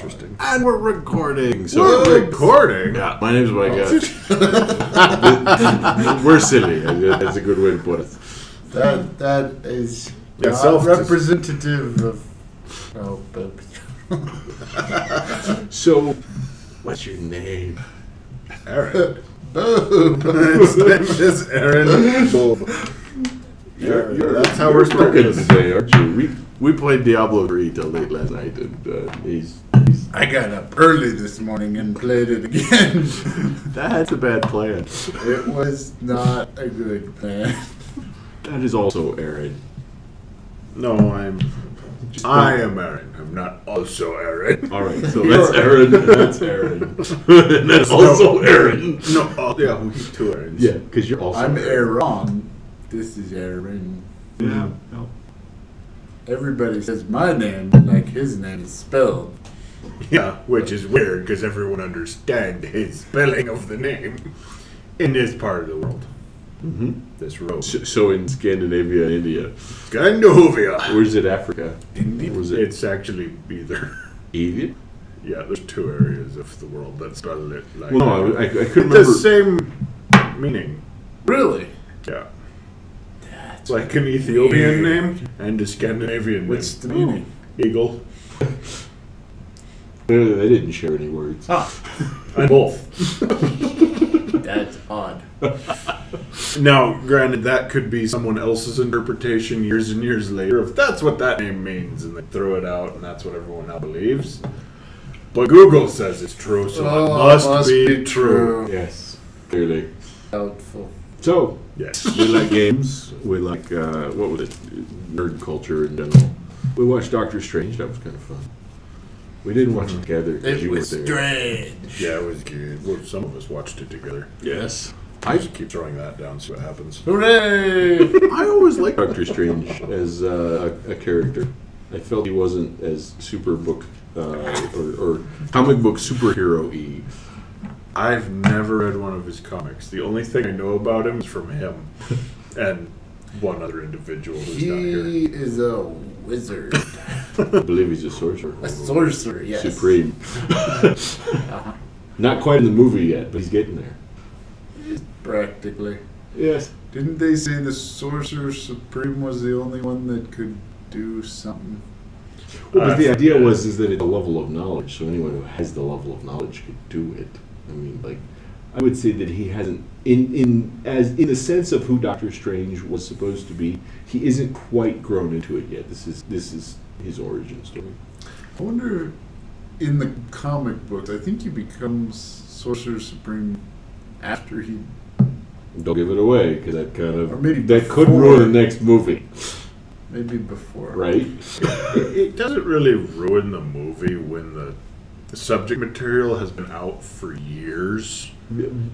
interesting. And we're recording. So we're recording? Yeah, my name's Mike. We're silly. That's a good way to put it. That is not representative of... Oh, So, what's your name? Aaron. Boom. His name is Aaron. Boom. That's how we're starting today, aren't you? We played Diablo 3 till late last night, and he's... I got up early this morning and played it again. That's a bad plan. It was not a good plan. That is also Aaron. No, I am Aaron. I'm not also Aaron. All right, so that's Aaron. That's Aaron. And that's also Aaron. No, yeah, we two Aarons. Yeah, because you're also I'm Aaron. This is Aaron. Yeah. No. Everybody says my name, but like his name is spelled. Yeah, which is weird because everyone understands his spelling of the name in this part of the world. Mm-hmm. This road. So in Scandinavia and India. Scandinavia. Or is it Africa? India. Or is it It's actually either. India? Yeah, there's two areas of the world that spell it like. Well, no, I couldn't the remember. Same meaning. Really? Yeah. That's Like an Ethiopian name and a Scandinavian What's name. the meaning? Eagle. They didn't share any words. And both. That's odd. Now, granted, that could be someone else's interpretation years and years later if that's what that name means, and they throw it out, and that's what everyone now believes. But Google says it's true, so it must be true. Yes, clearly. Doubtful. So, Yes. we like games. We like, what was it? Nerd culture in general. We watched Doctor Strange. That was kind of fun. We didn't watch it together because It you were was there. strange. Yeah, it was good. Well, some of us watched it together. Yes. I just keep throwing that down, see what happens. Hooray! I always liked Doctor Strange as a character. I felt he wasn't as super book or comic book superhero-y. I've never read one of his comics. The only thing I know about him is from him and one other individual who's not here. He is a wizard. I believe he's a sorcerer. A sorcerer, yes. Supreme. Uh-huh. Not quite in the movie yet, but he's getting there. Practically. Yes. Didn't they say the Sorcerer Supreme was the only one that could do something? Well, but the idea is that it's a level of knowledge, so anyone who has the level of knowledge could do it. I mean, like, I would say that he hasn't, in the sense of who Doctor Strange was supposed to be, he isn't quite grown into it yet. This is his origin story. I wonder, in the comic books, I think he becomes Sorcerer Supreme after he... Don't give it away, because that kind Or maybe of that could before. ruin the next movie, Maybe before. right? It doesn't really ruin the movie when the subject material has been out for years.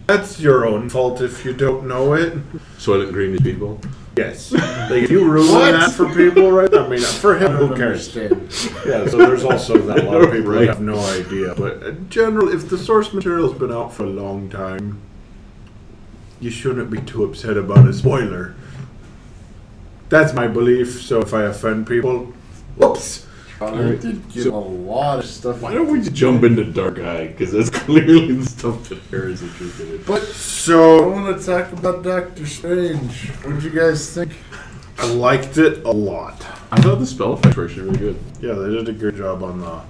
That's your own fault if you don't know it. Soylent Green is people. Yes. Like, if you ruin that for people, right? I mean, for him, who cares? Understand. Yeah, so there's also that. A lot of people Right. have no idea. But in general, if the source material's been out for a long time, you shouldn't be too upset about a spoiler. That's my belief, so if I offend people, whoops. I did give a lot of stuff. Why don't we just jump into Dark Eye? Because that's clearly the stuff that Aaron's interested in. But I So, want to talk about Doctor Strange. What did you guys think? I liked it a lot. I thought the spell effects were actually really good. Yeah, they did a good job on the...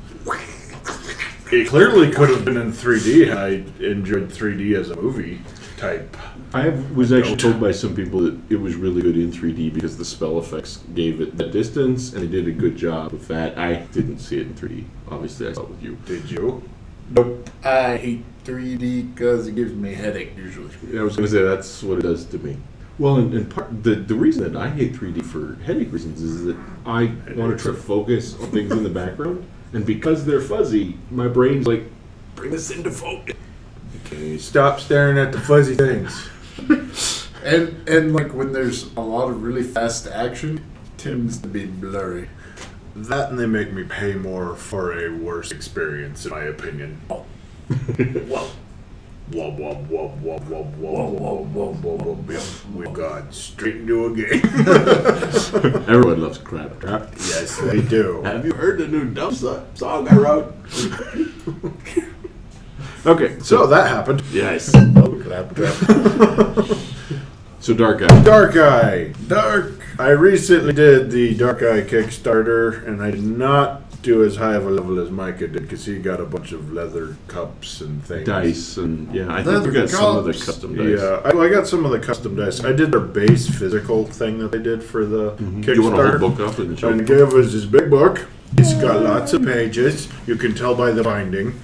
It clearly could have been in 3D had I enjoyed 3D as a movie type. I was actually told by some people that it was really good in 3D because the spell effects gave it the distance, and they did a good job with that. I didn't see it in 3D. Obviously, I saw it with you. Did you? Nope. I hate 3D because it gives me a headache usually. I was going to say that's what it does to me. Well, and part the reason that I hate 3D for headache reasons is that I want to try to focus on things in the background, and because they're fuzzy, my brain's like, bring this into focus. Okay, stop staring at the fuzzy things. And like when there's a lot of really fast action, it tends to be blurry. That and they make me pay more for a worse experience, in my opinion. Well, Wub, wub, wub, wub, wub, wub, wub, wub, wub, wub. We got straight into a game. Everyone loves Crab Trap. Yes, they do. Have you heard the new Dump song I wrote? Okay, so that happened. Yes. Crab Trap. So Dark Eye. Dark Eye. Dark. I recently did the Dark Eye Kickstarter, and I did not do as high of a level as Micah did because he got a bunch of leather cups and things. Dice and I think Leather we got some of the cups. custom dice. Yeah, I got some of the custom dice. I did their base physical thing that they did for the Kickstarter. You want to hold the book up and show And gave us this big book. It's got lots of pages. You can tell by the binding.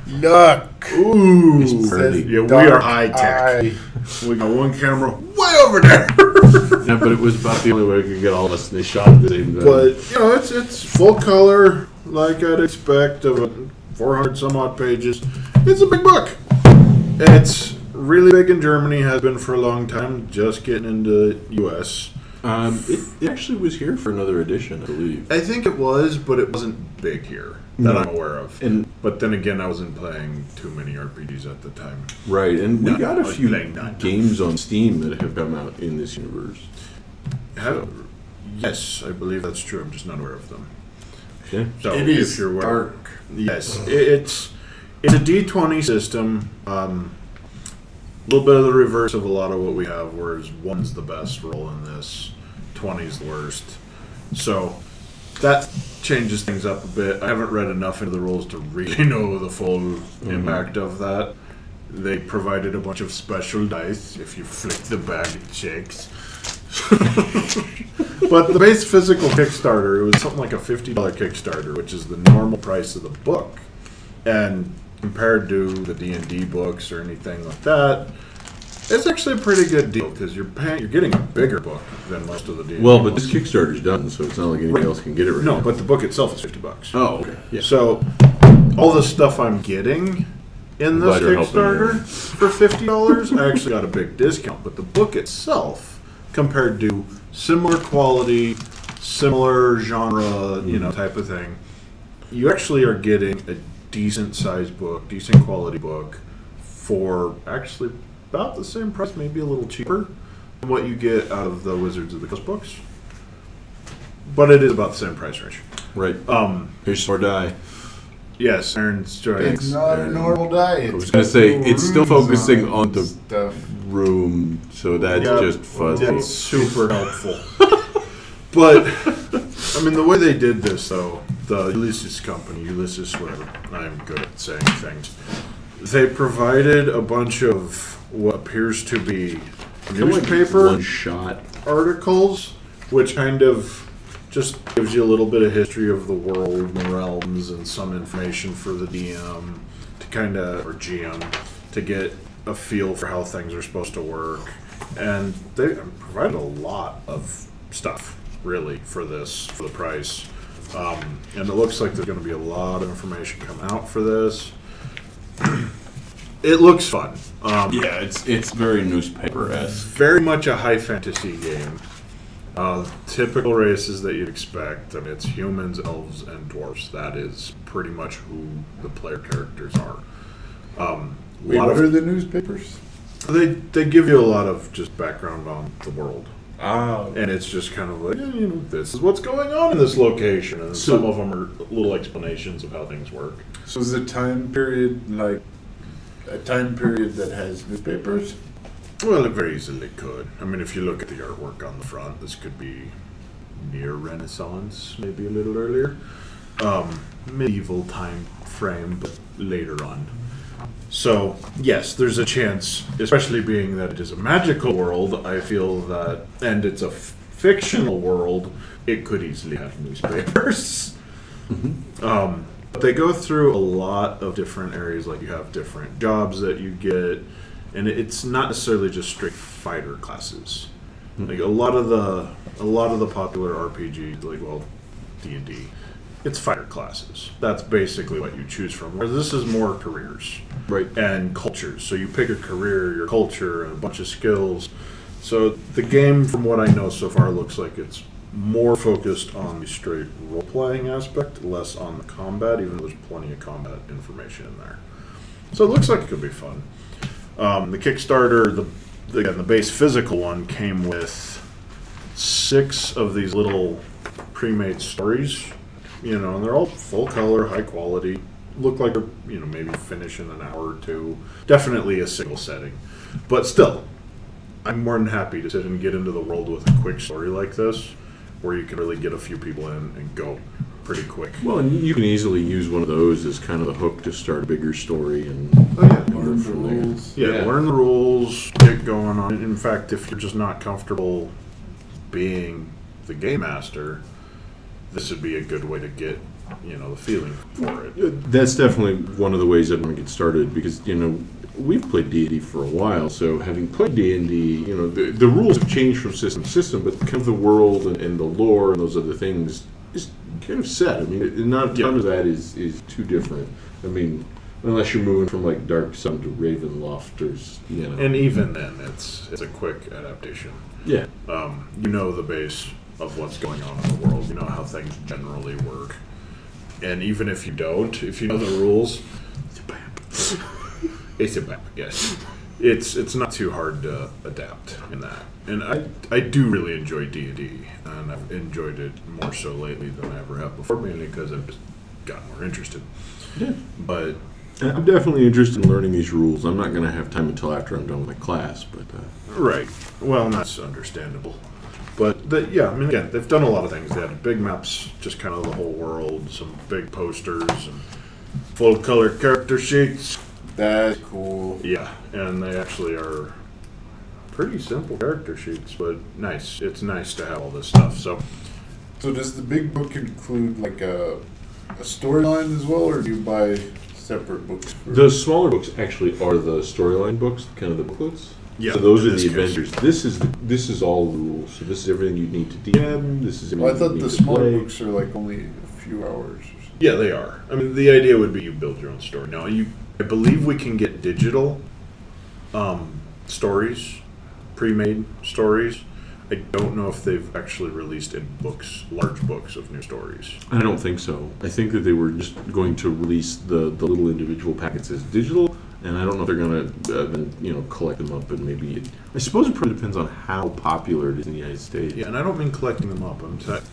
Look. Ooh, It's pretty. yeah, we Dark are high tech. Eye. We got one camera way over there. Yeah, but it was about the only way we could get all of us, and they shot at the same time. But you know, it's full color, like I'd expect, of 400 some odd pages. It's a big book. It's really big in Germany. Has been for a long time. Just getting into U.S. It actually was here for another edition, I believe. I think it was, but it wasn't big here that I'm aware of. But then again, I wasn't playing too many RPGs at the time. Right, and we No, got a I was few playing none. games on Steam that have come out in this universe. Yes, I believe that's true. I'm just not aware of them. Yeah. So It is if you're aware, dark. yes, it's a D20 system. A little bit of the reverse of a lot of what we have, whereas 1's the best roll in this, 20's the worst. So that changes things up a bit. I haven't read enough into the rules to really know the full impact of that. They provided a bunch of special dice. If you flick the bag, it shakes. But the base physical Kickstarter, it was something like a $50 Kickstarter, which is the normal price of the book. And compared to the D&D books or anything like that, it's actually a pretty good deal because you're getting a bigger book than most of the D&D Well, but books. this Kickstarter's done, so it's not like anybody else can get it right No, now. but the book itself is $50. Oh, okay. Yeah. So all the stuff I'm getting in this Glad you're helping Kickstarter for $50, I actually got a big discount. But the book itself, compared to similar quality, similar genre, type of thing, you actually are getting a decent sized book, decent quality book for actually about the same price, maybe a little cheaper than what you get out of the Wizards of the Coast books. But it is about the same price range. Right. Here's your die. Yes, Aaron's joining. It's not a normal diet. I was going to say, it's still focusing on the stuff. room, so that's Yep. just fuzzy. It's super helpful. But, I mean, the way they did this, though, the Ulysses company, Ulysses, whatever, I'm good at saying things, they provided a bunch of what appears to be newspaper One shot. articles, which kind of just gives you a little bit of history of the world and realms and some information for the DM to kind of, or GM, to get a feel for how things are supposed to work. And they provided a lot of stuff, really, for this, for the price. And it looks like there's going to be a lot of information come out for this. It looks fun. Yeah, it's very newspaper-esque. Very much a high fantasy game. Typical races that you'd expect. I mean, it's humans, elves, and dwarves. That is pretty much who the player characters are. Wait, what are the newspapers? They give you a lot of just background on the world. Oh. And it's just kind of like, this is what's going on in this location. And some of them are little explanations of how things work. So is the time period like a time period that has newspapers? Well, it very easily could. I mean, if you look at the artwork on the front, this could be near Renaissance, maybe a little earlier. Medieval time frame, but later on. So, yes, there's a chance, especially being that it is a magical world, I feel that, and it's a fictional world, it could easily have newspapers. But they go through a lot of different areas, like you have different jobs that you get, and it's not necessarily just straight fighter classes. Like a lot of the popular RPGs, like D&D, it's fighter classes. That's basically what you choose from. Whereas this is more careers, Right. and cultures. So you pick a career, your culture, and a bunch of skills. So the game, from what I know so far, looks like it's more focused on the straight role-playing aspect, less on the combat, even though there's plenty of combat information in there. So it looks like it could be fun. The Kickstarter, the base physical one came with 6 of these little pre-made stories, and they're all full color, high quality. Look like they're, maybe finish in an hour or 2. Definitely a single setting. But still, I'm more than happy to sit and get into the world with a quick story like this, where you can really get a few people in and go pretty quick. Well, and you can easily use one of those as kind of the hook to start a bigger story and Learn the rules. Yeah, learn the rules, get going on. In fact, if you're just not comfortable being the game master, this would be a good way to get, the feeling for it. That's definitely one of the ways I want to get started because, we've played D&D for a while, so having played D&D, the rules have changed from system to system, but kind of the world and the lore and those other things is kind of set. I mean, not a ton of that is too different. I mean, unless you're moving from like Dark Sun to Ravenloft or And even then, it's a quick adaptation. Yeah. The base of what's going on in the world. You know how things generally work. And even if you don't, if you know the rules, it's a map, yes. It's not too hard to adapt in that. And I do really enjoy D&D, and I've enjoyed it more so lately than I ever have before, mainly because I've just gotten more interested. Yeah. But I'm definitely interested in learning these rules. I'm not going to have time until after I'm done with my class, but... Right. Well, that's understandable. But, again, they've done a lot of things. They had big maps, just kind of the whole world, some big posters, and full-color character sheets. That's cool. Yeah, and they actually are pretty simple character sheets, but nice. It's nice to have all this stuff. So does the big book include like a storyline as well, or do you buy separate books? The smaller books actually are the storyline books, kind of the booklets. Yeah, so those are the case. adventures. This is all the rules. So this is everything you need to DM. This is everything Well, I thought you the need to smaller play. books are like only a few hours or something. Yeah, they are. I mean, the idea would be you build your own story. Now, I believe we can get digital stories, pre-made stories. I don't know if they've actually released in books, large books of new stories. I don't think so. I think that they were just going to release the little individual packets as digital, and I don't know if they're going to collect them up and maybe. I suppose it probably depends on how popular it is in the United States. Yeah, and I don't mean collecting them up.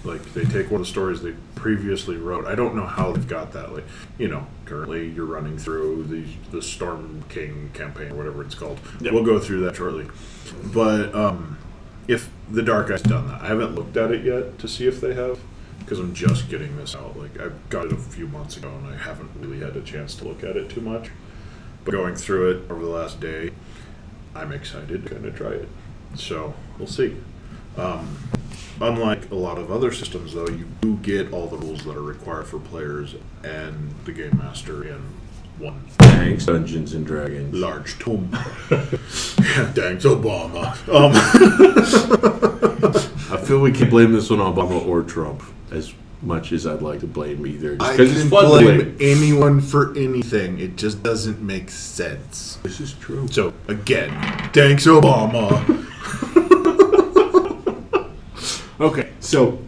Like they take one of the stories they previously wrote. I don't know how they've got that. Like, currently you're running through the Storm King campaign or whatever it's called. Yep. We'll go through that shortly. But if the Dark Eye's done that, I haven't looked at it yet to see if they have, because I'm just getting this out. Like, I got it a few months ago, and I haven't really had a chance to look at it too much. But going through it over the last day, I'm excited to kind of try it. So, we'll see. Unlike a lot of other systems, though, you do get all the rules that are required for players and the Game Master in one. Thanks, Dungeons and Dragons. Large tome. Thanks, Obama. I feel we can blame this on Obama or Trump as much as I'd like to blame either. I Because it's can fun to blame blame. anyone for anything. It just doesn't make sense. This is true. So, again, thanks, Obama. Okay, so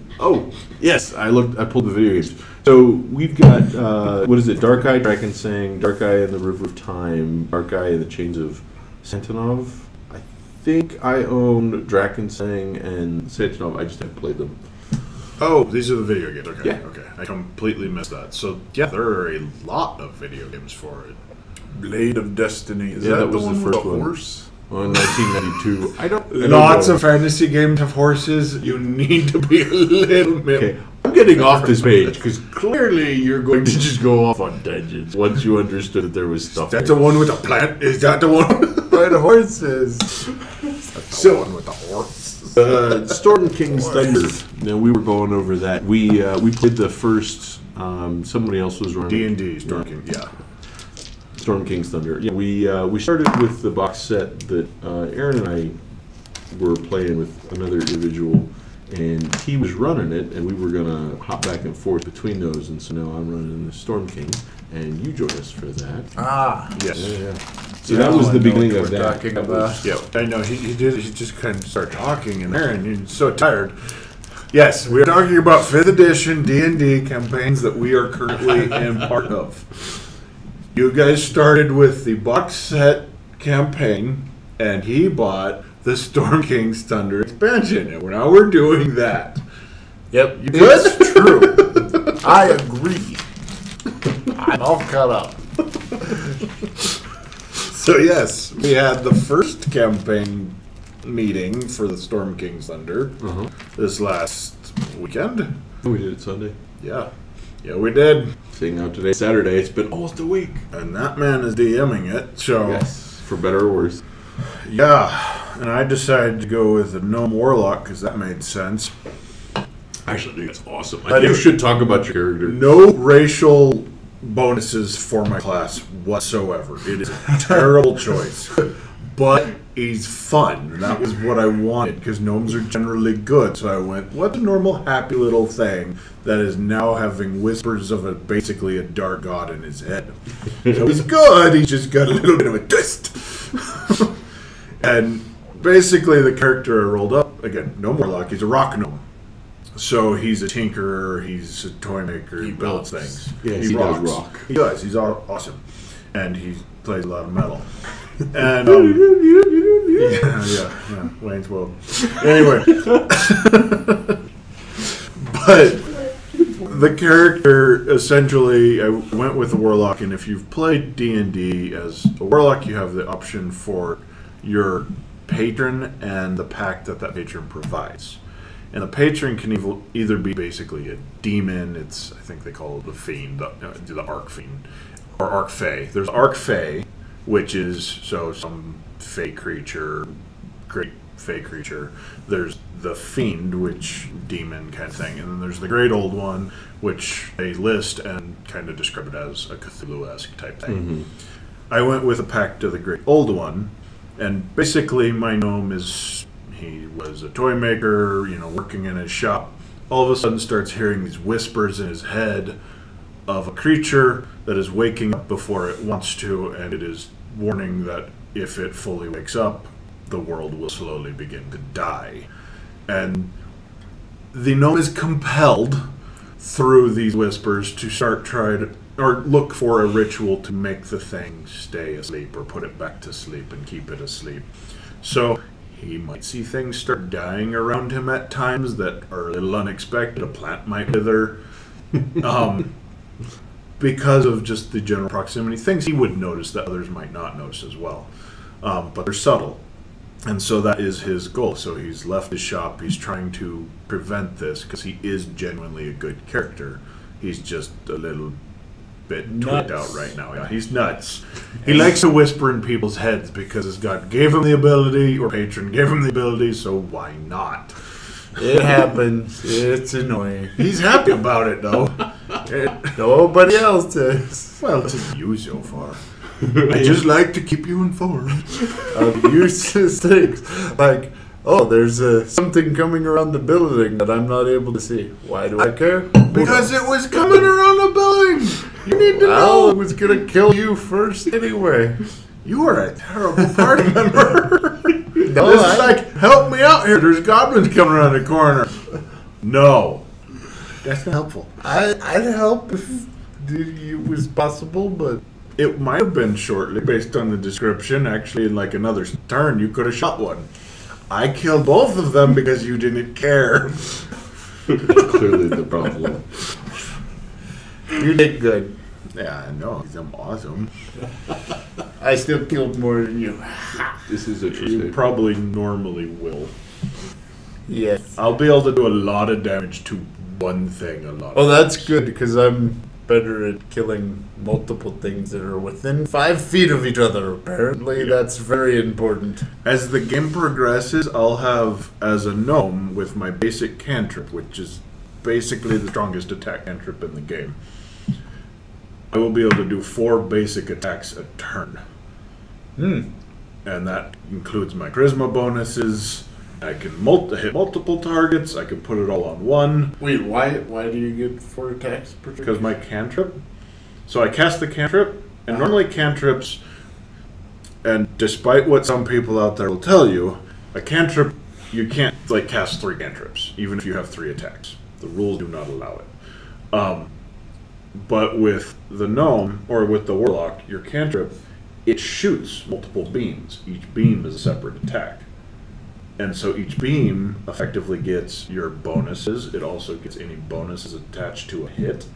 yes, I pulled the video games. So we've got what is it? Dark Eye, Drakensang, Dark Eye in the River of Time, Dark Eye in the Chains of Sentinov. I think I own Drakensang and Sentinov. I just haven't played them. Oh, these are the video games. Okay, Yeah. okay. I completely missed that. So, yeah, there are a lot of video games for it. Blade of Destiny. Is Yeah, that that the was the one with first the one. horse? Well, in 1992. I don't Lots know. of fantasy games have horses. You need to be a little bit... Okay, I'm getting off this page because clearly you're going to just go off on tangents once you understood that there was stuff. That's there. the one with the plant? Is that the one? By the horses. So, one with the horse. Storm King's Thunder. Now we were going over that. We played the first. Somebody else was running D&D, Storm King, yeah. Storm King's Thunder. Yeah, we started with the box set that Aaron and I were playing with another individual, and he was running it, and we were gonna hop back and forth between those. And so now I'm running the Storm King, and you joined us for that. Ah. Yes. Yeah. So that was the beginning of that. Talking about. Yeah, I know. He did. He just kind of started talking, and Aaron, you're so tired. Yes, we're talking about 5th edition D&D campaigns that we are currently in part of. You guys started with the box set campaign, and he bought the Storm King's Thunder expansion, and now we're doing that. Yep. You good? It's true. I agree. I'm all caught up. So yes, we had the first campaign meeting for the Storm King's Thunder this last weekend. We did it Sunday. Yeah, we did. Seeing out today, Saturday. It's been almost a week. And that man is DMing it, so... Yes, for better or worse. Yeah, and I decided to go with a Gnome Warlock, because that made sense. Actually, I think that's awesome. You should talk about your character. No racial bonuses for my class whatsoever. It is a terrible choice. But he's fun. And that was what I wanted, because gnomes are generally good. So I went, what's a normal, happy little thing that is now having whispers of basically a dark god in his head? So he's good, he's just got a little bit of a twist. And basically the character I rolled up, again, Gnome Warlock, he's a rock gnome. So he's a tinkerer, he's a toy maker, he builds things. Yes, he does rock. He does, he's awesome. And he plays a lot of metal. And yeah, Wayne's World. Anyway, but the character essentially, I went with the warlock, and if you've played D&D as a warlock, you have the option for your patron and the pact that patron provides. And the patron can either be basically a demon. I think they call it the fiend, the archfiend, or archfey. There's archfey, which is some fey creature, great fey creature. There's the fiend, which demon kind of thing, and then there's the great old one, which they list and kind of describe it as a Cthulhu-esque type thing. I went with a pact of the great old one, and basically my gnome he was a toy maker, working in his shop. All of a sudden starts hearing these whispers in his head of a creature that is waking up before it wants to, and it is warning that if it fully wakes up, the world will slowly begin to die. And the gnome is compelled through these whispers to look for a ritual to make the thing stay asleep or put it back to sleep and keep it asleep. So he might see things start dying around him at times that are a little unexpected. A plant might wither. Because of just the general proximity. Things he would notice that others might not notice as well. But they're subtle. And so that is his goal. So he's left his shop. He's trying to prevent this because he is genuinely a good character. He's just a little bit tweaked out right now. Yeah, he's nuts. He likes to whisper in people's heads because his god gave him the ability, or patron gave him the ability, so why not? It happens. It's annoying. He's happy about it, though. Nobody else is. Well, to you so far. I just like to keep you informed of useless things. Like, there's something coming around the building that I'm not able to see. Why do I care? Because it was coming around the building. You need to know. It was going to kill you first anyway. You are a terrible party member. No, this is like, help me out here. There's goblins coming around the corner. No. That's not helpful. I'd help if it was possible, but... It might have been shortly, based on the description. Actually, in like another turn, you could have shot one. I killed both of them because you didn't care. That's clearly the problem. You did good. Yeah, I know. I'm awesome. I still killed more than you. This is a true You statement. probably normally will. Yes. I'll be able to do a lot of damage to one thing a lot. Well, that's good, because I'm better at killing multiple things that are within 5 feet of each other, apparently. Yeah. That's very important. As the game progresses, I'll have, as a gnome, with my basic cantrip, which is basically the strongest attack cantrip in the game, I will be able to do 4 basic attacks a turn. And that includes my charisma bonuses. I can hit multiple targets. I can put it all on one. Wait, why do you get 4 attacks per turn? Because my cantrip. So I cast the cantrip, and normally cantrips, and despite what some people out there will tell you, a cantrip, you can't cast 3 cantrips, even if you have 3 attacks. The rules do not allow it. But with the gnome, or with the warlock, your cantrip, it shoots multiple beams. Each beam is a separate attack. And so each beam effectively gets your bonuses. It also gets any bonuses attached to a hit.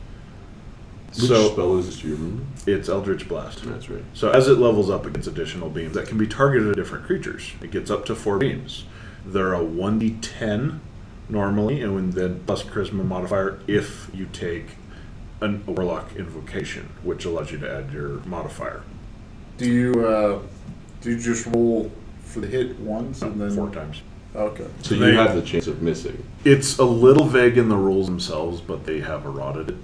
Which spell is this, do you remember? It's Eldritch Blast. That's right. So as it levels up, it gets additional beams that can be targeted at different creatures. It gets up to 4 beams. They're a 1d10 normally, and then plus charisma modifier if you take a warlock invocation, which allows you to add your modifier. Do you just roll for the hit once and then 4 times? Okay. So you have the chance of missing. It's a little vague in the rules themselves, but they have eroded it.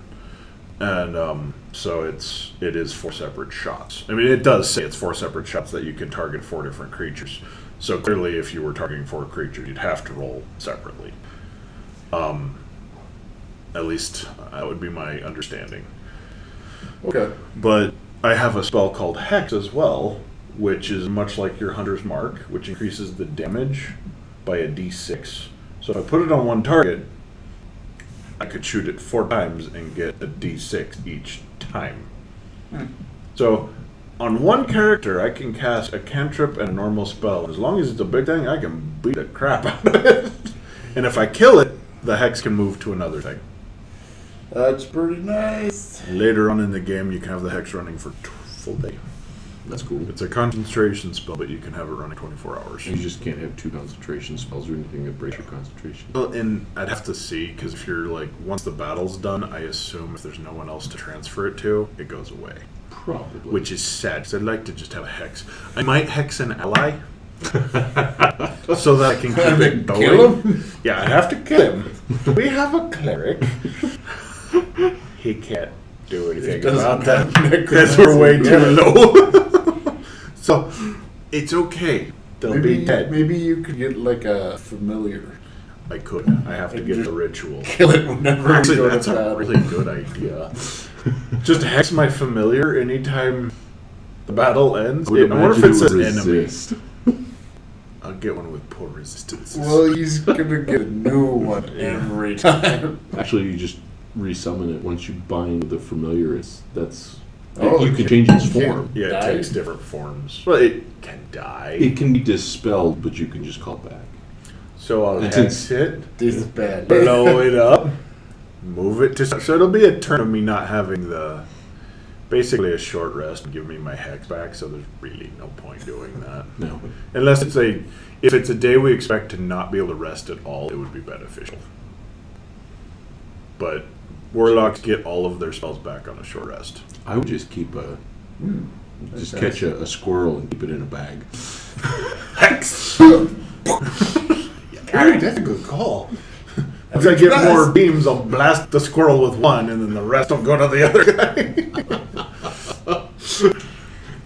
And so it is 4 separate shots. I mean, it does say it's 4 separate shots that you can target 4 different creatures. So clearly, if you were targeting 4 creatures, you'd have to roll separately. At least that would be my understanding. Okay. But I have a spell called Hex as well, which is much like your Hunter's Mark, which increases the damage by a d6. So if I put it on one target, I could shoot it 4 times and get a d6 each time. So on one character, I can cast a cantrip and a normal spell. As long as it's a big thing, I can beat the crap out of it. And if I kill it, the Hex can move to another thing. That's pretty nice. Later on in the game, you can have the Hex running for full day. That's cool. It's a concentration spell, but you can have it running 24 hours. You just can't have 2 concentration spells or anything that breaks your concentration. Well, and I'd have to see, because if you're like, once the battle's done, I assume if there's no one else to transfer it to, it goes away. Probably. Which is sad, because I'd like to just have a Hex. I might Hex an ally, so that I can keep it going. Kill him? Yeah, I'd have to kill him. We have a cleric. He can't do anything about that, because we're way too low. So, it's okay. They'll be dead. Maybe you could get like a familiar. I could. I have to get the ritual. Kill it whenever Actually, you go that's to a battle. really good idea. Just Hex my familiar anytime the battle ends. I wonder if it's an enemy. I'll get one with poor resistance. Well, he's gonna get a new one every time. Actually, you just resummon it once you bind the familiar. Oh, you can change its form. Yeah, it Die? takes different forms. Well, it can die. It can be dispelled, but you can just call it back. So I'll And Hex since- it, This is bad. blow it up, move it to... So it'll be a turn of me not having the... Basically a short rest and give me my Hex back, so there's really no point doing that. No. Unless it's a... If it's a day we expect to not be able to rest at all, it would be beneficial. But Warlocks get all of their spells back on a short rest. I would just keep just That's catch a squirrel and keep it in a bag. Hex! That's a good call. If I get more beams, I'll blast the squirrel with one, and then the rest will go to the other guy.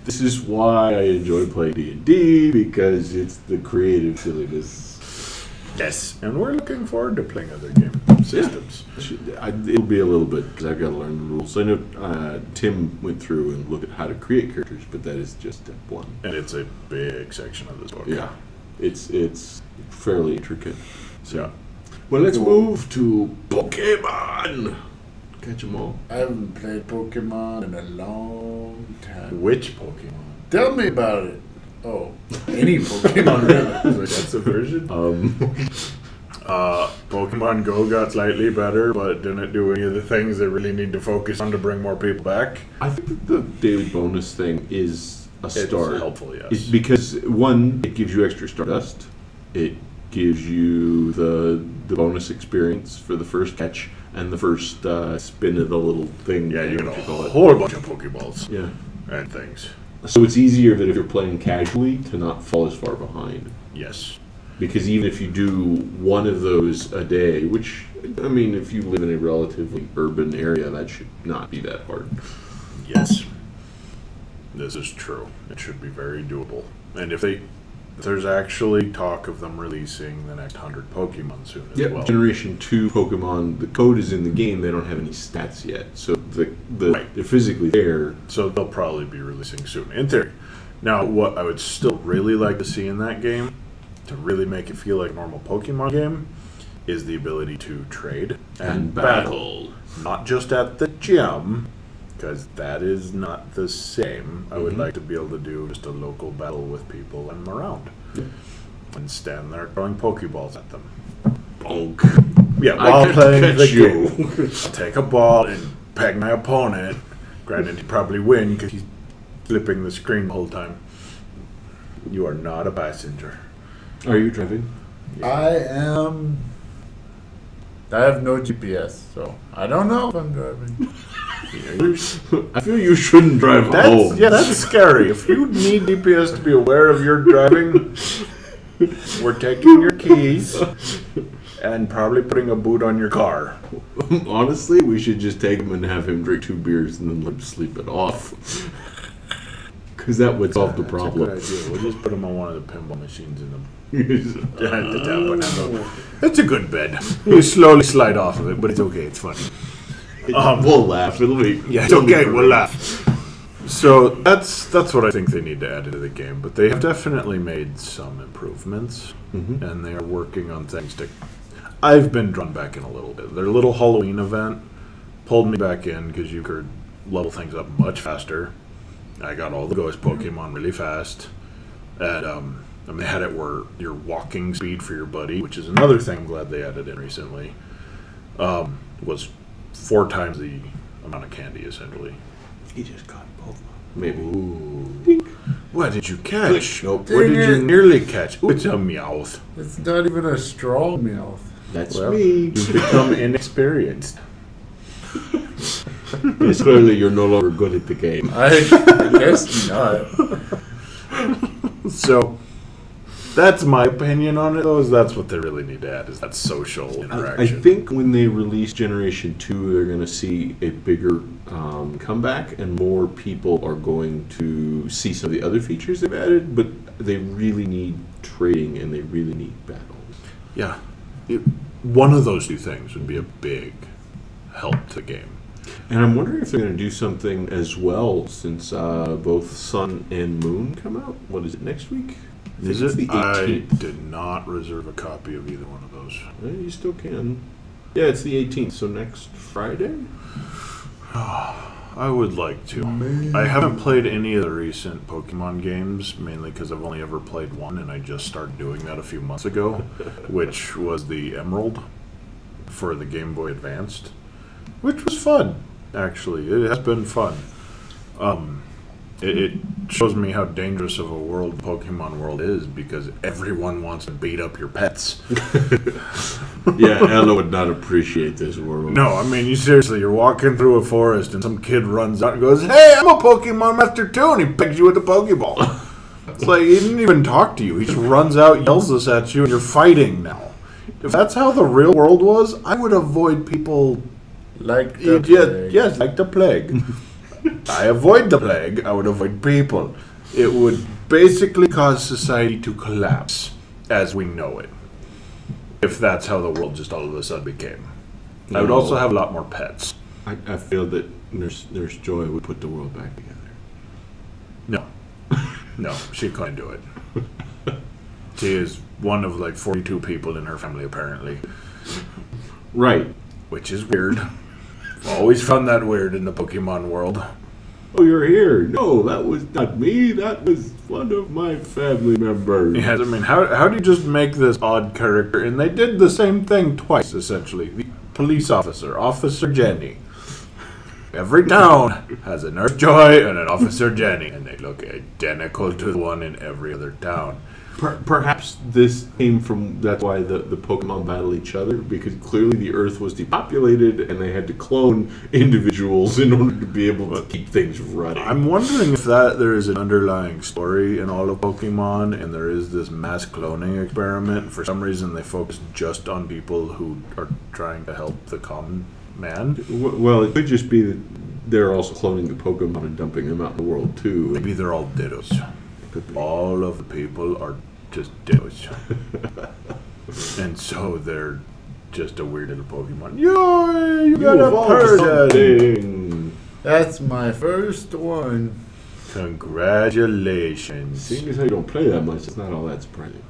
This is why I enjoy playing D&D, because it's the creative silliness. Yes, and we're looking forward to playing other game systems. It'll be a little bit, because I've got to learn the rules. I know Tim went through and looked at how to create characters, but that is just step 1. And it's a big section of this book. Yeah, it's fairly intricate. So, Yeah. well, let's move to Pokemon. Catch them all. I haven't played Pokemon in a long time. Which Pokemon? Tell me about it. Oh, any Pokemon really. That's a version. Pokemon Go got slightly better, but didn't do any of the things they really need to focus on to bring more people back. I think that the daily bonus thing is a start. It's helpful, yes. It's because, one, it gives you extra Stardust. It gives you the bonus experience for the first catch and the first spin of the little thing. Yeah, you get what a call it. whole bunch of Pokeballs Yeah. and things. So it's easier that if you're playing casually to not fall as far behind. Yes. Because even if you do one of those a day, which, I mean, if you live in a relatively urban area, that should not be that hard. Yes. This is true. It should be very doable. And if there's actually talk of them releasing the next 100 Pokemon soon as well. Generation 2 Pokemon, the code is in the game, they don't have any stats yet. So Right. they're physically there. So they'll probably be releasing soon, in theory. Now, what I would still really like to see in that game, to really make it feel like a normal Pokemon game, is the ability to trade and battle. not just at the gym, because that is not the same. I would like to be able to do just a local battle with people and around. And stand there throwing Pokeballs at them. Bonk. Yeah, while playing the game. I'll take a ball and peg my opponent. Granted, he'd probably win because he's flipping the screen the whole time. You are not a passenger. Are you driving? I am. I have no GPS, so I don't know if I'm driving. I feel you shouldn't drive home. Yeah, that's scary. If you need GPS to be aware of your driving, we're taking your keys and probably putting a boot on your car. Honestly, we should just take him and have him drink 2 beers and then let him sleep it off. Because that would solve the problem. That's a good idea. We'll just put him on one of the pinball machines in them. It's a good bed. You slowly slide off of it, but it's okay. It's funny. We'll laugh. It'll be it's okay. We'll laugh. So that's what I think they need to add into the game. But they have definitely made some improvements, and they are working on things to. I've been drawn back in a little bit. Their little Halloween event pulled me back in because you could level things up much faster. I got all the ghost Pokemon really fast, and they had it where your walking speed for your buddy, which is another thing I'm glad they added in recently, was 4 times the amount of candy, essentially. He just got both. Maybe. Ooh. What did you catch? Nope. What did you nearly catch? Ooh, it's a Meowth. It's not even a strong Meowth. That's Well, me. You've become inexperienced. Yes, clearly you're no longer good at the game. I guess not. So, that's my opinion on it, though, is that's what they really need to add, is that social I interaction. think when they release Generation 2, they're going to see a bigger comeback, and more people are going to see some of the other features they've added, but they really need trading, and they really need battles. Yeah. One of those 2 things would be a big help to the game. And I'm wondering if they're going to do something as well, since both Sun and Moon come out. What is it, next week? Is it's it? the 18th. I did not reserve a copy of either one of those. You still can. Yeah, it's the 18th, so next Friday? I would like to. I haven't played any of the recent Pokemon games, mainly because I've only ever played one, and I just started doing that a few months ago, which was the Emerald for the Game Boy Advanced, which was fun, actually. It has been fun. It shows me how dangerous of a world Pokemon world is, because everyone wants to beat up your pets. Yeah, Ella would not appreciate this world. No, I mean, you're walking through a forest and some kid runs out and goes, "Hey, I'm a Pokemon Master too," and he pegs you with a Pokeball. It's like, he didn't even talk to you. He just runs out, yells this at you, and you're fighting now. If that's how the real world was, I would avoid people Like the plague. Yes, like the plague. I avoid the plague, I would avoid people. It would basically cause society to collapse as we know it, if that's how the world just all of a sudden became. I would also have a lot more pets. I feel that Nurse Joy would put the world back together. No. No, she couldn't do it. She is one of like 42 people in her family, apparently. Right. Which is weird. Always found that weird in the Pokemon world. Oh, you're here. No, that was not me. That was one of my family members. Yes, I mean, how do you just make this odd character? And they did the same thing twice, essentially. The police officer, Officer Jenny. Every town has a Nurse Joy and an Officer Jenny, and they look identical to the one in every other town. Perhaps this came from, that's why the Pokemon battle each other, because clearly the Earth was depopulated and they had to clone individuals in order to be able to keep things running. I'm wondering if there is an underlying story in all of Pokemon, and there is this mass cloning experiment. For some reason, they focus just on people who are trying to help the common man. Well, it could just be that they're also cloning the Pokemon and dumping them out in the world, too. Maybe they're all dittos. All of the people are just dittos. And so they're just a weird little Pokemon. Yay! You got a person! That's my first one. Congratulations. Seeing as how you don't play that much, it's not all that surprising.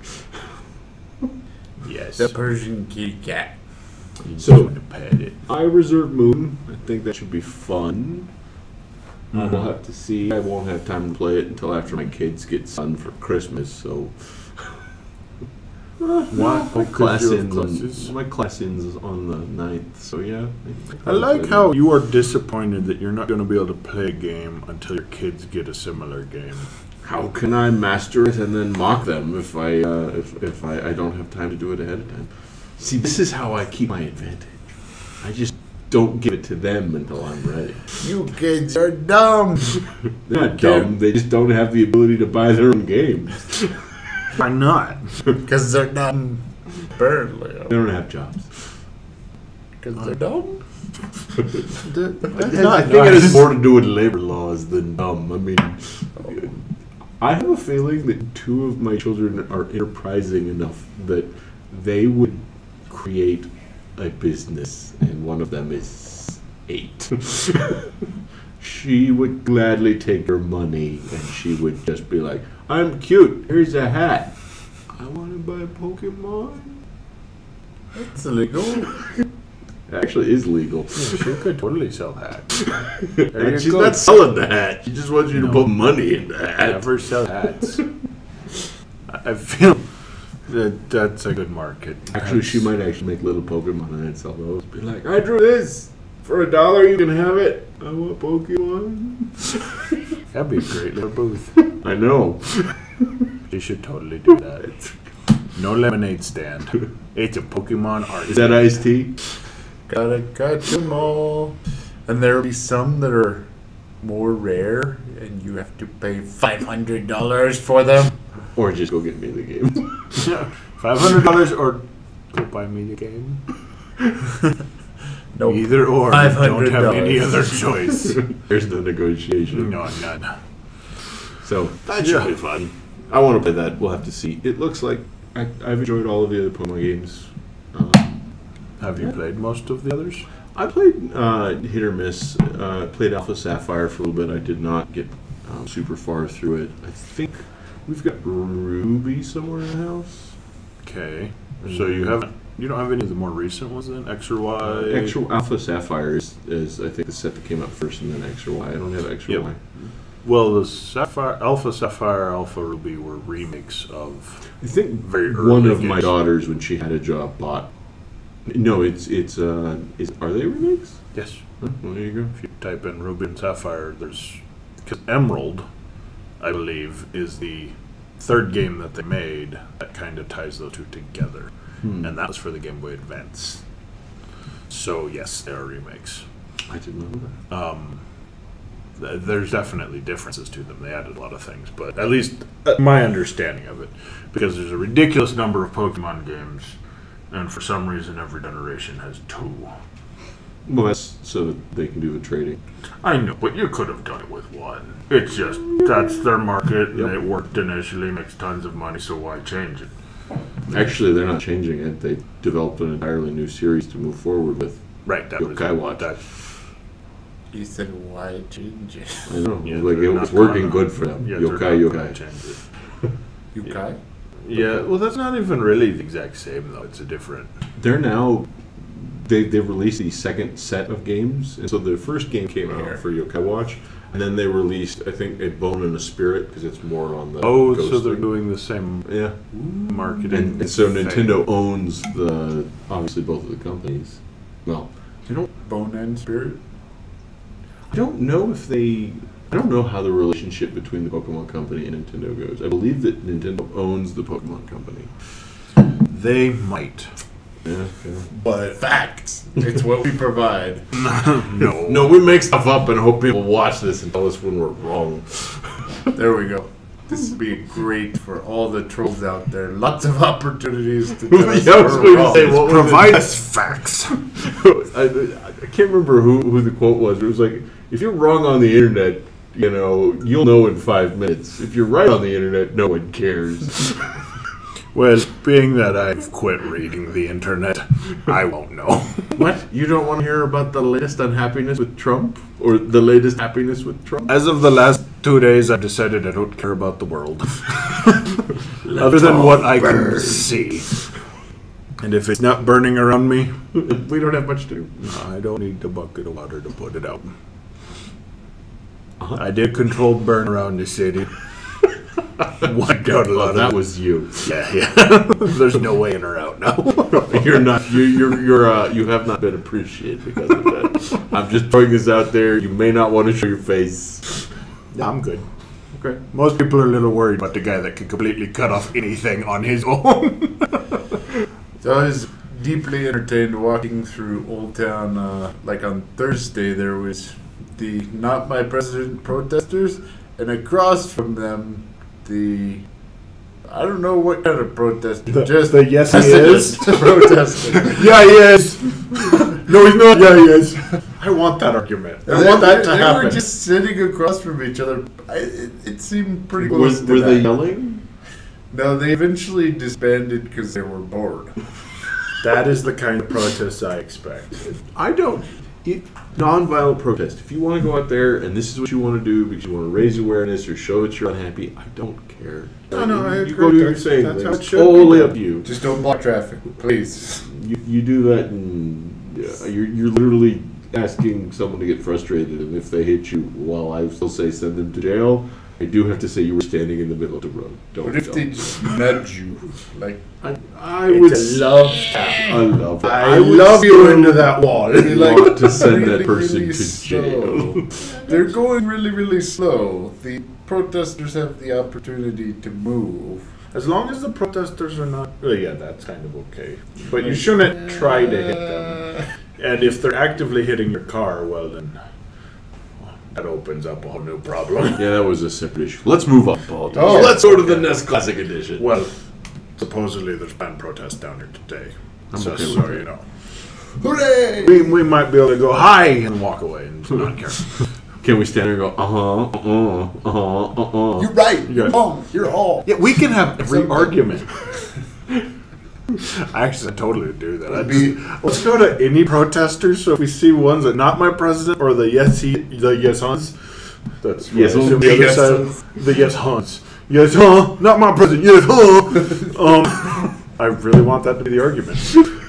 Yes. The Persian kitty cat. So to pet it. I reserve Moon. I think that should be fun. We'll have to see. I won't have time to play it until after my kids get Sun for Christmas. So my class ends on the 9th. So yeah. I like how you are disappointed that you're not going to be able to play a game until your kids get a similar game. How can I master it and then mock them if I don't have time to do it ahead of time? See, this is how I keep my advantage. I just don't give it to them until I'm ready. You kids are dumb. They're not dumb. They just don't have the ability to buy their own games. Why not? Because they're not apparently. They don't have jobs. Because they're dumb. I think it has more to do with labor laws than dumb. I mean, I have a feeling that 2 of my children are enterprising enough that they would create a business, and one of them is 8. She would gladly take her money, and she would just be like, I'm cute, here's a hat. I want to buy Pokemon. That's illegal. It actually is legal. Yeah, she could totally sell hats. And she's not selling the hat. She just wants you to put money in the hat. Never sell hats. I feel that's a good market. Actually, she might actually make little Pokemon and sell those. Be like, I drew this. For $1, you can have it. I want Pokemon. That'd be a great little booth. I know. You should totally do that. No lemonade stand. It's a Pokemon art. Is that iced tea? Gotta catch 'em all. And there'll be some that are more rare, and you have to pay $500 for them. Or just go get me the game. $500 or go buy me the game. No, Either or. Don't have any other choice. There's no negotiation. No, none. So that should be fun. I want to play that. We'll have to see. It looks like I've enjoyed all of the other Pokemon games. Have you played most of the others? I played hit or miss. Played Alpha Sapphire for a little bit. I did not get super far through it. I think we've got Ruby somewhere in the house. Okay. So you don't have any of the more recent ones then? X or Y? Alpha Sapphire is I think the set that came up first, and then X or Y. I don't have X or Y. Well, the Alpha Sapphire, Alpha Ruby were remakes of. I think very early one of games. my daughters, when she had a job, bought. No, are they remakes? Yes. Well, there you go. If you type in Ruby and Sapphire, because Emerald, I believe, is the 3rd game that they made that kind of ties those 2 together. And that was for the Game Boy Advance. So, yes, they are remakes. I didn't know that. There's definitely differences to them. They added a lot of things, but at least my understanding of it, because there's a ridiculous number of Pokemon games, and for some reason every generation has 2. Well, that's so that they can do the trading. I know, but you could have done it with 1. It's just, that's their market, and it worked initially, makes tons of money, so why change it? Actually, they're not changing it. They developed an entirely new series to move forward with. Right, that Yokai Watch. You said, why change it? I know. Yeah, like they're it was not working gonna- good for them. Yeah, they're not Yokai. gonna change it. Yokai? Yeah, well, that's not even really the exact same, though. It's a different. They're now. They've released the 2nd set of games, and so the first game came out for Yokai Watch, and then they released, I think, a Bone and a Spirit because it's more on the. Oh, ghost so they're thing. doing the same Yeah. marketing. And so thing. Nintendo owns obviously both of the companies. Well, Bone and Spirit? I don't know if they. I don't know how the relationship between the Pokemon Company and Nintendo goes. I believe that Nintendo owns the Pokemon Company. They might. Yeah. But facts. It's what we provide. No. No, we make stuff up and hope people watch this and tell us when we're wrong. There we go. This would be great for all the trolls out there. Lots of opportunities to tell us Yeah, I was we're going to wrong. say, what was Provide us facts. I can't remember who the quote was. It was like, if you're wrong on the internet, you'll know in 5 minutes. If you're right on the internet, no one cares. Well, being that I've quit reading the internet, I won't know. What? You don't want to hear about the latest unhappiness with Trump? Or the latest happiness with Trump? As of the last 2 days, I've decided I don't care about the world. Other than what I can see. And if it's not burning around me, We don't have much to do. I don't need the bucket of water to put it out. Uh-huh. I did controlled burn around the city. Wiped out a lot of That was you. Yeah. There's no way in or out now. You're not. You have not been appreciated because of that. I'm just throwing this out there. You may not want to show your face. I'm good. Okay. Most people are a little worried about the guy that can completely cut off anything on his own. So I was deeply entertained walking through Old Town. Like on Thursday, there was the Not My President protesters, and across from them, the I don't know what kind of protester. Just the yes he is protester. Yeah, he is. No, he's not. Yeah, he is. I want that argument. I want that to They happen. were just sitting across from each other. It seemed pretty close Was, to were that. they yelling? No, they eventually disbanded because they were bored. That is the kind of protest I expect. I don't. Non-violent protest. If you want to go out there and this is what you want to do because you want to raise awareness or show that you're unhappy, I don't care. No, I You agree. go do your That's thing. how it It's should totally be up to you. Just don't block traffic, please. You do that, and you're literally asking someone to get frustrated. And if they hit you, while I still say send them to jail, I do have to say you were standing in the middle of the road. What if they just nudge you? Like, I would. It's a love tap. I love it. I would love you still into that wall. be like want to send that really, person really to slow. jail. They're going really, really slow. The protesters have the opportunity to move. As long as the protesters are not... Well, yeah, that's kind of okay. But you shouldn't try to hit them. And if they're actively hitting your car, well then... That opens up a whole new problem. Yeah, that was a separate issue. Let's move on, Paul. Oh, Let's go to the NES Classic Edition. Well, supposedly there's been protests down here today. I'm So, okay with so that. you know. Hooray! We might be able to go hi and walk away and not care. Can we stand there and go, You're right. Yeah. You're wrong. You're all. Yeah, we can have every Something. argument. I actually totally do that. It'd be- Let's go to any protesters. So if we see ones that not my president or the yes Hans, that's what Yes, I assume the the other yes side. Hans. The yes Hans. Yes, not my president. Yes, I really want that to be the argument.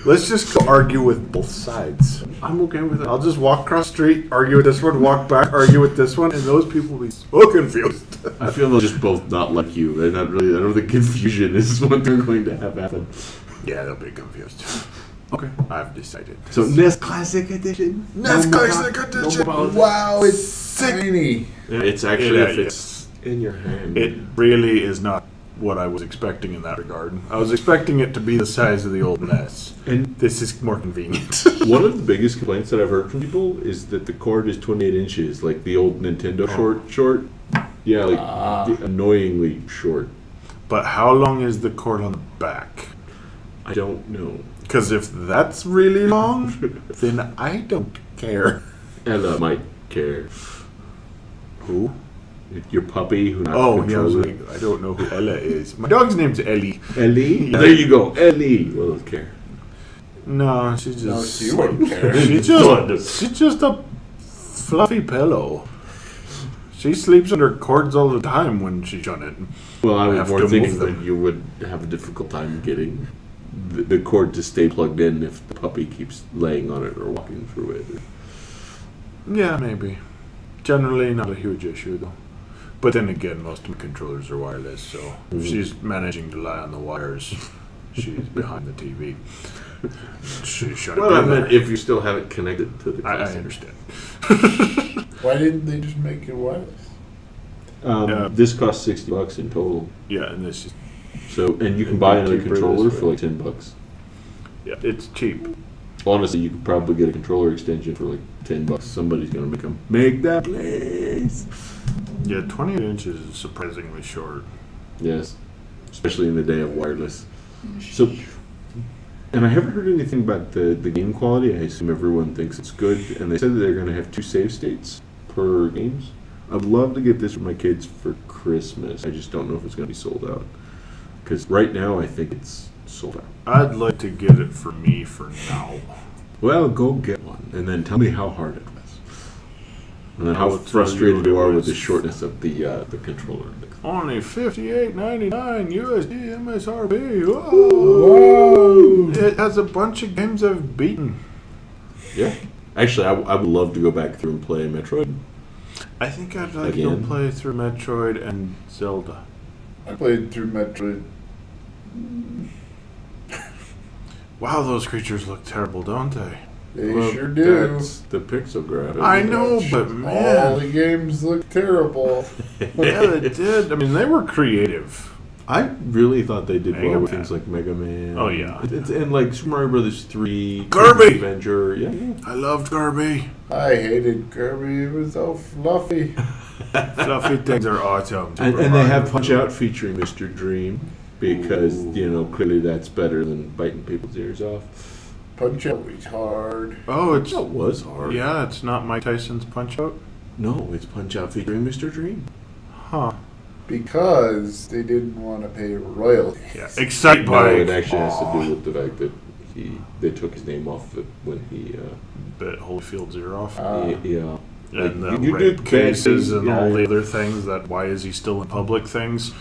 Let's just go argue with both sides. I'm okay with it. I'll just walk across the street, argue with this one, walk back, argue with this one, and those people will be so confused. I feel they'll just both not like you. They're not really. I don't think confusion is what they're going to have happen. Yeah, they'll be confused. Okay. I've decided. So NES Classic Edition. NES No more Classic pop- no Edition. more politics. Wow, it's tiny. It's actually It if it's in your hand. It really is not what I was expecting in that regard. I was expecting it to be the size of the old NES. And This is more convenient. one of the biggest complaints that I've heard from people is that the cord is 28 inches, like the old Nintendo short. Yeah, like annoyingly short. But how long is the cord on the back? I don't know. Because if that's really long, then I don't care. Ella might care. Who? Your puppy who not Oh, yeah, I was controls like, I don't know who Ella is. My dog's name's Ellie. it. Ellie? Yeah. There you go. Ellie will care. No, she's No, just... she wouldn't care. She's just a fluffy pillow. She sleeps under cords all the time when she's on it. Well, I was have more to thinking move that them. you would have a difficult time getting the cord to stay plugged in if the puppy keeps laying on it or walking through it. Yeah, maybe. Generally, not a huge issue, though. But then again, most of my controllers are wireless, so if she's managing to lie on the wires, she's behind the TV. She shouldn't Well, I be meant there. if you still have it connected to the I classic. understand. Why didn't they just make it wireless? Yeah. This costs $60 in total. Yeah, and this is... So, and you can buy another Cheaper controller this for way. like $10. Yeah, it's cheap. Honestly, you could probably get a controller extension for like $10. Somebody's gonna make them. Make that, please. Yeah, 28 inches is surprisingly short. Yes, especially in the day of wireless. So, and I haven't heard anything about the game quality. I assume everyone thinks it's good, and they said that they're going to have 2 save states per games. I'd love to get this for my kids for Christmas. I just don't know if it's going to be sold out. Because right now, I think it's sold out. I'd like to get it for me for now. Well, go get one, and then tell me how hard it was. And then how I'll tell frustrated you you what are it with the was. shortness of the controller. Only $58.99 USD MSRP. Whoa! It has a bunch of games I've beaten. Yeah. Actually, I would love to go back through and play Metroid. I think I'd like Again? to play through Metroid and Zelda. I played through Metroid. Wow, those creatures look terrible, don't they? They Well, sure do. That's the pixel graphics. I know, but All man, the games look terrible. yeah, they did. I mean, they were creative. I really thought they did Mega well with Man. things like Mega Man. Oh, yeah. And like Super Mario Brothers 3. Kirby! Adventure. Yeah. I loved Kirby. I hated Kirby. It was so fluffy. Fluffy things are awesome. And they have Punch Out featuring Mr. Dream because, clearly that's better than biting people's ears off. Punch Out was hard. Oh, it's That was hard. yeah, it's not Mike Tyson's Punch Out. No, it's Punch Out featuring Mr. Dream. Huh? Because they didn't want to pay royalties. Yeah. Excite No, it Bike. actually has to do with the fact that they took his name off it when he Bit Holyfield's ear off. yeah. And the Like, you rape do bad cases things, and yeah. all the other things that why is he still in public things.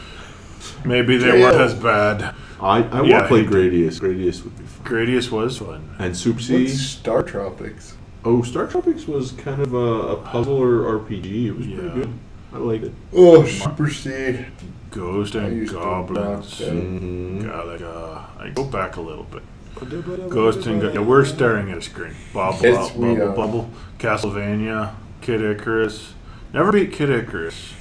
Maybe they Jail. weren't as bad. I Yeah, want to play he- Gradius. Gradius would be fun. Gradius was fun. And Super C. What's Star Tropics? Oh, Star Tropics was kind of a puzzle or RPG. It was Yeah. pretty good. I liked it. Oh, Super C. Ghost I and used to Goblins. rock that. Mm-hmm. I go back a little bit. Ghost and yeah, we're staring at a screen. Bobble Yes, out, we bubble, are. bubble. Castlevania, Kid Icarus. Never beat Kid Icarus.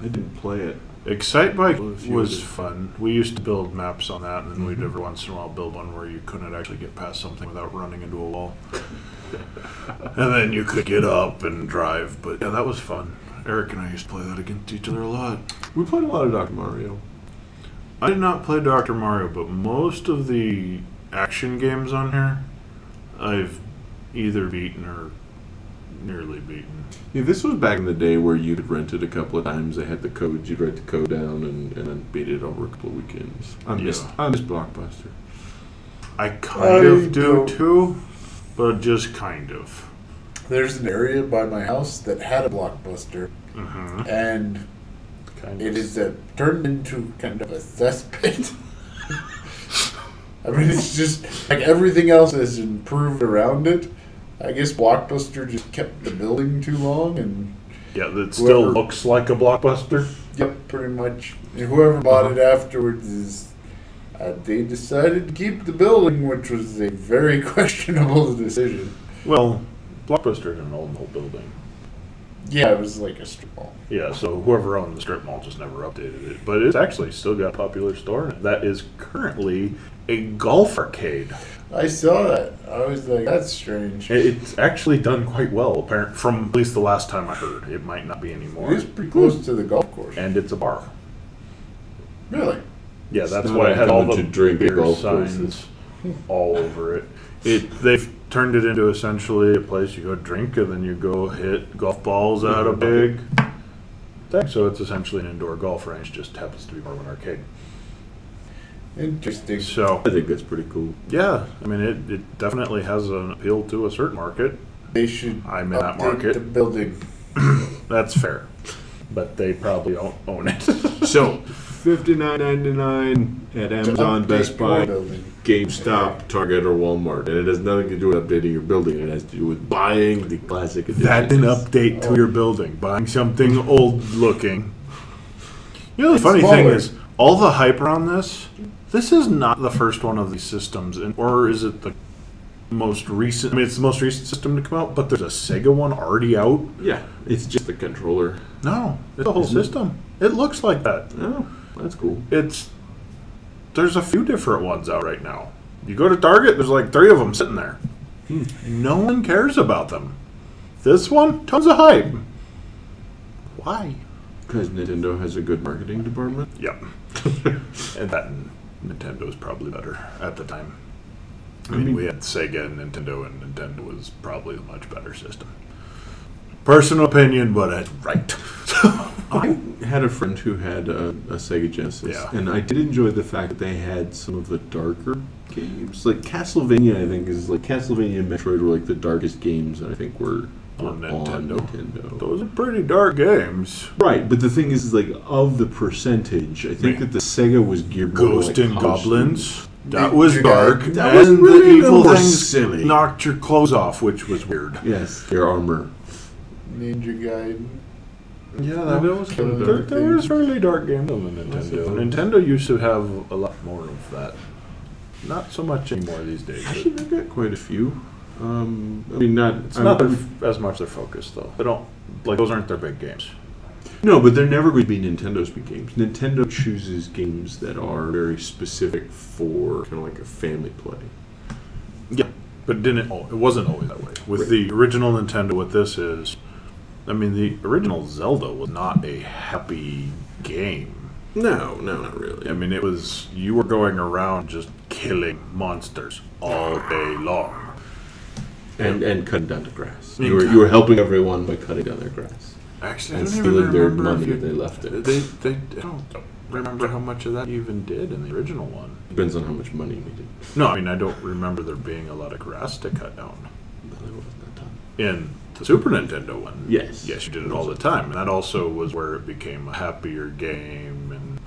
I didn't play it. Excite Bike Well, if you was would've- fun. We used to build maps on that, and then we'd Mhm. every once in a while build one where you couldn't actually get past something without running into a wall. And then you could get up and drive. But yeah, that was fun. Eric and I used to play that against each other a lot. We played a lot of Dr. Mario. I did not play Dr. Mario, but most of the action games on here, I've either beaten or nearly beaten. Yeah, this was back in the day where you could rent it a couple of times. They had the codes. You'd write the code down and then beat it over a couple of weekends. I miss Blockbuster. I kind of do don't. too, but just kind of. There's an area by my house that had a Blockbuster, Mm-hmm. and Kind it of. is turned into kind of a cesspit. I mean, it's just like everything else has improved around it. I guess Blockbuster just kept the building too long, and Yeah, that still whoever- looks like a Blockbuster. yep, pretty much. And whoever bought it afterwards is. They decided to keep the building, which was a very questionable decision. Well, Blockbuster is an old building. Yeah, it was like a strip mall. Yeah, so whoever owned the strip mall just never updated it. But it's actually still got a popular store that is currently a golf arcade. I saw that. I was like, that's strange. It's actually done quite well, apparently, from at least the last time I heard. It might not be anymore. It is pretty close to the golf course. And it's a bar. Really? Yeah, It's that's not why it had all uncommon the to drink at beer golf signs courses. all over it. They've turned it into essentially a place you go drink and then you go hit golf balls at a big thing. So it's essentially an indoor golf range, just happens to be more of an arcade. Interesting. So I think that's pretty cool. yeah, I mean it definitely has an appeal to a certain market. They should I'm in that update market. the building. That's fair, but they probably don't own it. So, $59.99 at Amazon, Update Best your Buy, building. GameStop, Target, or Walmart. And it has nothing to do with updating your building. It has to do with buying the classic edition. That's an update to your building. Buying something old looking. You know, the funny thing Smaller. is, all the hype around this is not the first one of these systems, or is it the most recent? I mean, it's the most recent system to come out, but there's a Sega one already out. Yeah, it's just the controller. No, it's the whole Isn't it? system. It looks like that. Oh, that's cool. There's a few different ones out right now. You go to Target, there's like 3 of them sitting there. No one cares about them. This one, tons of hype. Why? Because Nintendo has a good marketing department. Yep. And that Nintendo's probably better at the time. I mean, we had Sega and Nintendo was probably a much better system. Personal opinion, but it's right. I had a friend who had a Sega Genesis, Yeah. and I did enjoy the fact that they had some of the darker games. Like Castlevania, I think, is like Castlevania and Metroid were like the darkest games, and I think were on Nintendo. Nintendo. Those are pretty dark games. Right, but the thing is like, of the percentage, I think that the Sega was geared more Ghost like and college Goblins. students. That was dark. That was and really the evil more things silly. knocked your clothes off, which was weird. Yes, their armor. Ninja Gaiden. Yeah, that was kind of dark. There was really dark games on the Nintendo. Nintendo used to have a lot more of that. Not so much anymore these days. Actually, they've got quite a few. I mean, It's not as much their focus, though. They don't, like, those aren't their big games. No, but they're never going to be Nintendo's big games. Nintendo chooses games that are very specific for kind of like a family play. Yeah, but it wasn't always that way. With Right. the original Nintendo, what this is, I mean, the original Zelda was not a happy game. No, not really. I mean, it was, you were going around just killing monsters all day long. And cutting down the grass. You were helping everyone by cutting down their grass. Actually, And I don't stealing even their remember money if that they left it. I don't remember how much of that you even did in the original one. Depends on how much money we did. No, I mean, I don't remember there being a lot of grass to cut down. No, there wasn't a ton. In the Super Nintendo one, Yes. you did it all the time, and that also was where it became a happier game. And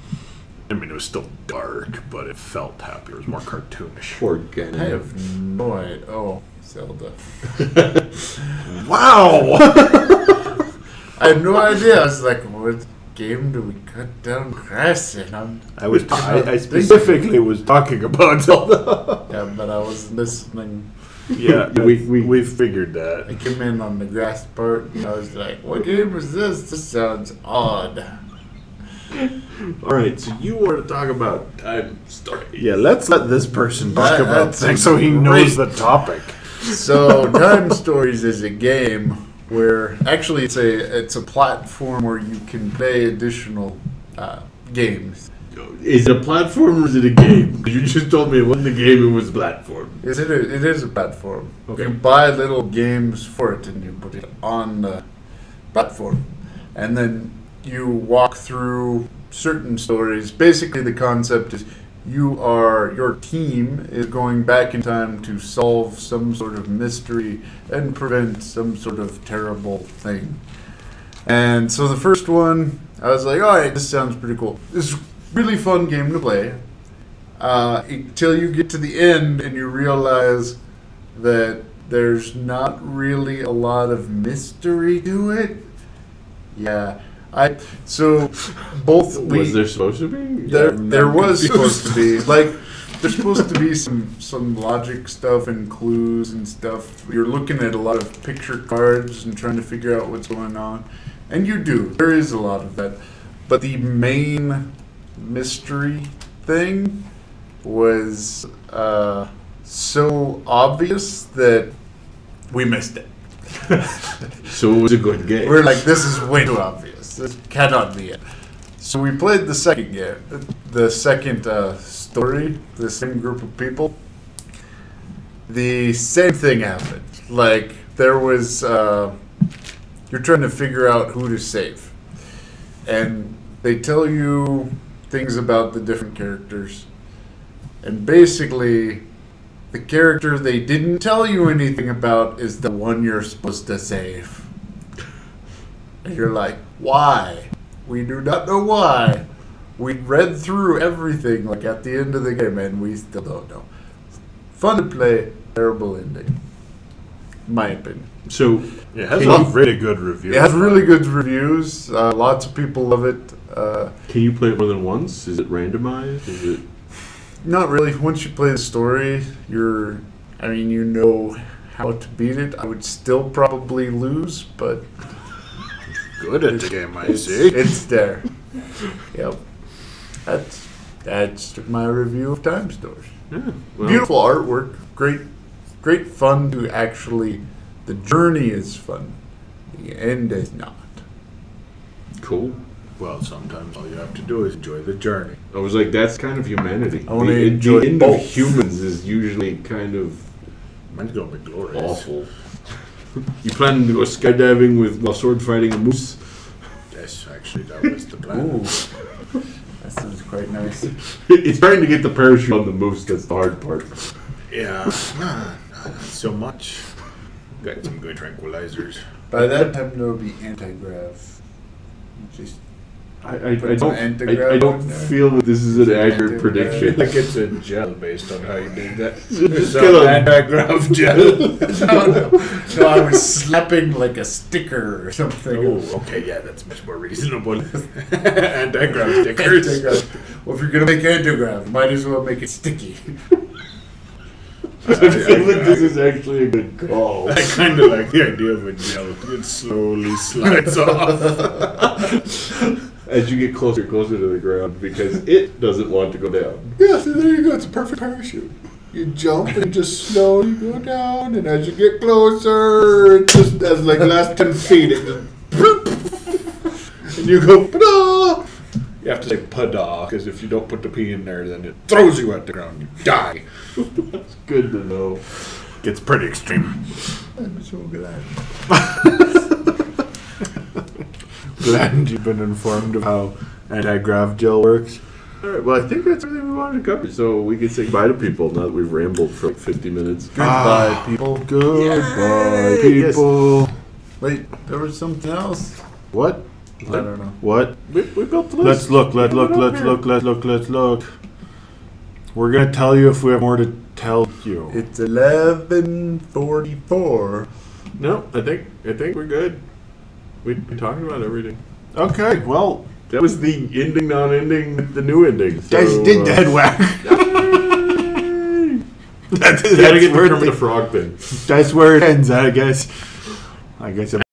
I mean, it was still dark, but it felt happier. It was more cartoonish. Organic. I have no idea. Oh, Zelda. Wow! I had no idea. I was like, what game do we cut down grass in? I specifically was talking about Zelda. Yeah, but I wasn't listening. Yeah, we we figured I that. came in on the grass part, and I was like, what game is this? This sounds odd. All right, so you want to talk about Time Story. Yeah, let's let this person talk about That's things so he knows the topic. So, Time Stories is a game where actually it's a platform where you can play additional games. Is it a platform or is it a game? You just told me it wasn't a game, it was a platform. It is a platform. Okay. You buy little games for it and you put it on the platform. And then you walk through certain stories. Basically, the concept is your team is going back in time to solve some sort of mystery and prevent some sort of terrible thing. And so the first one, I was like, all right, this sounds pretty cool. This is a really fun game to play. Until you get to the end and you realize that there's not really a lot of mystery to it. Yeah. Was there supposed to be? There was supposed to be. Like, there's supposed to be some logic stuff and clues and stuff. You're looking at a lot of picture cards and trying to figure out what's going on. And you do. There is a lot of that. But the main mystery thing was so obvious that we missed it. So it was a good game. We're like, this is way too obvious. This cannot be it. So we played the second game, the second story, the same group of people. The same thing happened. Like, there was, you're trying to figure out who to save. And they tell you things about the different characters. And basically, the character they didn't tell you anything about is the one you're supposed to save. And you're like, why? We do not know why. We read through everything, like, at the end of the game, and we still don't know. Fun to play, terrible ending. In my opinion. So It has a really good review. It has really good reviews. Lots of people love it. can you play it more than once? Is it randomized? Is it? Not really. Once you play the story, you know how to beat it. I would still probably lose, but Good at the game, I see. it's there. Yep. That's my review of Time Stories. Yeah. Well, Beautiful artwork. Great fun to actually. The journey is fun. The end is not. Cool. Well, sometimes all you have to do is enjoy the journey. I was like, that's kind of humanity. I wanna The enjoy end both. of humans is usually kind of Mine's gonna be glorious. awful. You planning to go skydiving while sword fighting a moose? Yes, actually, that was the plan. Ooh. That sounds quite nice. It's trying to get the parachute on the moose. That's the hard part. Yeah, not so much. Got some good tranquilizers. By that time, there will be anti-grav. Just I put some anti-grav don't on there. feel that this is an accurate I prediction. think it's a gel based on how you did that. Just Some kinda- anti-grav gel. No, I was slapping like a sticker or something. Oh, okay, yeah, that's much more reasonable. Anti-grav stickers. Anti-grav. Well, if you're gonna make anti-grav, might as well make it sticky. I feel that this is actually a good call. I kind of like the idea of a gel. It slowly slides off. As you get closer and closer to the ground, because it doesn't want to go down. Yeah, so there you go. It's a perfect parachute. You jump and just slowly go down, and as you get closer, it just as like last 10 feet, it just And you go, "Pada!" You have to say pada, because if you don't put the P in there, then it throws you at the ground. You die. It's good to know. Gets pretty extreme. I'm so glad. Glad you've been informed of how anti-grav gel works. All right, well, I think that's everything we wanted to cover. So we can say goodbye to people now that we've rambled for like 50 minutes. Goodbye, people. Goodbye, Yay! people. Wait, there was something else. What? I don't know. What? We built the list. Let's look. We're gonna tell you if we have more to tell you. It's 11:44. No, I think we're good. We've been talking about everything. Okay, well, That was the ending, non-ending, the new ending. So, guys did dead whack. Gotta get the Kermit the Frog thing. That's where it ends, I guess.